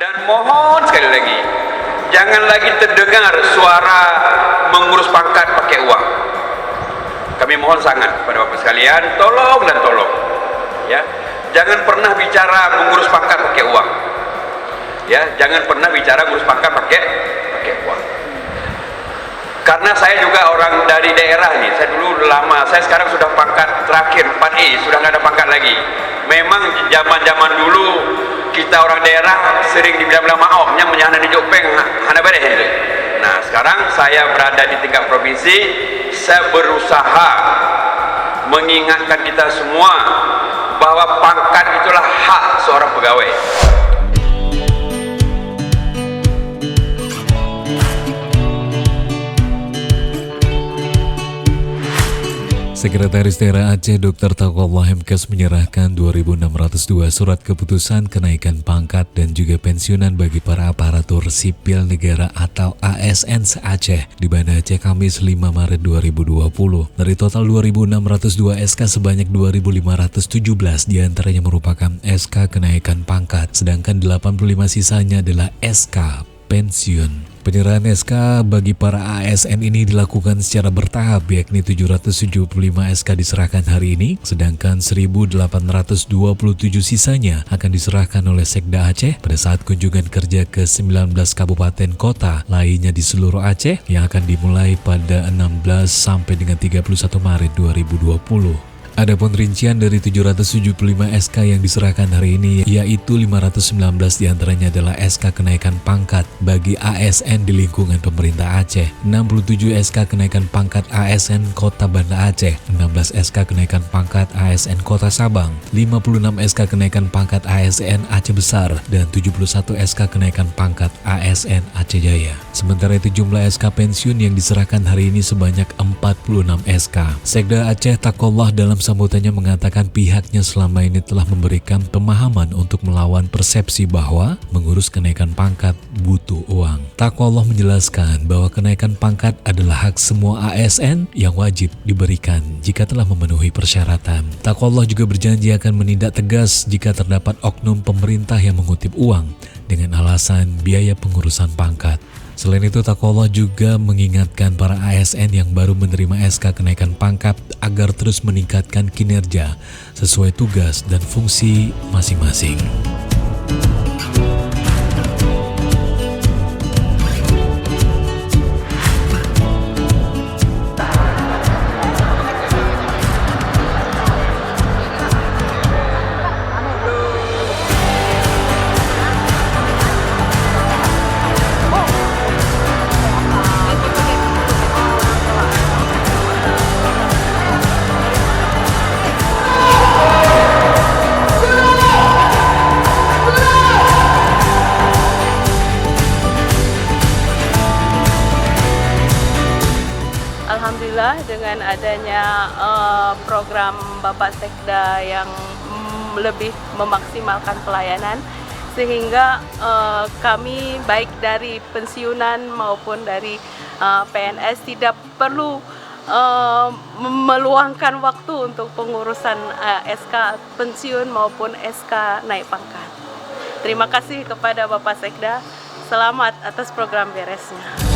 Dan mohon sekali lagi, jangan lagi terdengar suara mengurus pangkat pakai uang. Kami mohon sangat kepada Bapak sekalian, tolong dan tolong, ya, jangan pernah bicara mengurus pangkat pakai uang, ya, jangan pernah bicara mengurus pangkat pakai uang. Karena saya juga orang dari daerah nih, saya dulu lama, saya sekarang sudah pangkat terakhir 4E, sudah nggak ada pangkat lagi. Memang zaman dulu kita orang daerah sering dibilang maaf, yang menyahana di Jopeng, hana beres itu. Nah, sekarang saya berada di tingkat provinsi, saya berusaha mengingatkan kita semua bahwa pangkat itulah hak seorang pegawai. Sekretaris Daerah Aceh Dr. Taqwallah Hemkes menyerahkan 2.602 surat keputusan kenaikan pangkat dan juga pensiunan bagi para aparatur sipil negara atau ASN se-Aceh di Banda Aceh Kamis 5 Maret 2020. Dari total 2.602 SK sebanyak 2.517 diantaranya merupakan SK kenaikan pangkat, sedangkan 85 sisanya adalah SK pensiun. Penyerahan SK bagi para ASN ini dilakukan secara bertahap, yakni 775 SK diserahkan hari ini, sedangkan 1.827 sisanya akan diserahkan oleh Sekda Aceh pada saat kunjungan kerja ke 19 kabupaten kota lainnya di seluruh Aceh yang akan dimulai pada 16 sampai dengan 31 Maret 2020. Adapun rincian dari 775 SK yang diserahkan hari ini, yaitu 519 diantaranya adalah SK kenaikan pangkat bagi ASN di lingkungan pemerintah Aceh, 67 SK kenaikan pangkat ASN Kota Banda Aceh, 16 SK kenaikan pangkat ASN Kota Sabang, 56 SK kenaikan pangkat ASN Aceh Besar, dan 71 SK kenaikan pangkat ASN Aceh Jaya. Sementara itu jumlah SK pensiun yang diserahkan hari ini sebanyak 46 SK. Sekda Aceh Taqwallah dalam sambutannya mengatakan pihaknya selama ini telah memberikan pemahaman untuk melawan persepsi bahwa mengurus kenaikan pangkat butuh uang. Taqwallah menjelaskan bahwa kenaikan pangkat adalah hak semua ASN yang wajib diberikan jika telah memenuhi persyaratan. Taqwallah juga berjanji akan menindak tegas jika terdapat oknum pemerintah yang mengutip uang dengan alasan biaya pengurusan pangkat. Selain itu, Taqwallah juga mengingatkan para ASN yang baru menerima SK kenaikan pangkat agar terus meningkatkan kinerja sesuai tugas dan fungsi masing-masing. Alhamdulillah dengan adanya program Bapak Sekda yang lebih memaksimalkan pelayanan, sehingga kami baik dari pensiunan maupun dari PNS tidak perlu meluangkan waktu untuk pengurusan SK pensiun maupun SK naik pangkat. Terima kasih kepada Bapak Sekda, selamat atas program beresnya.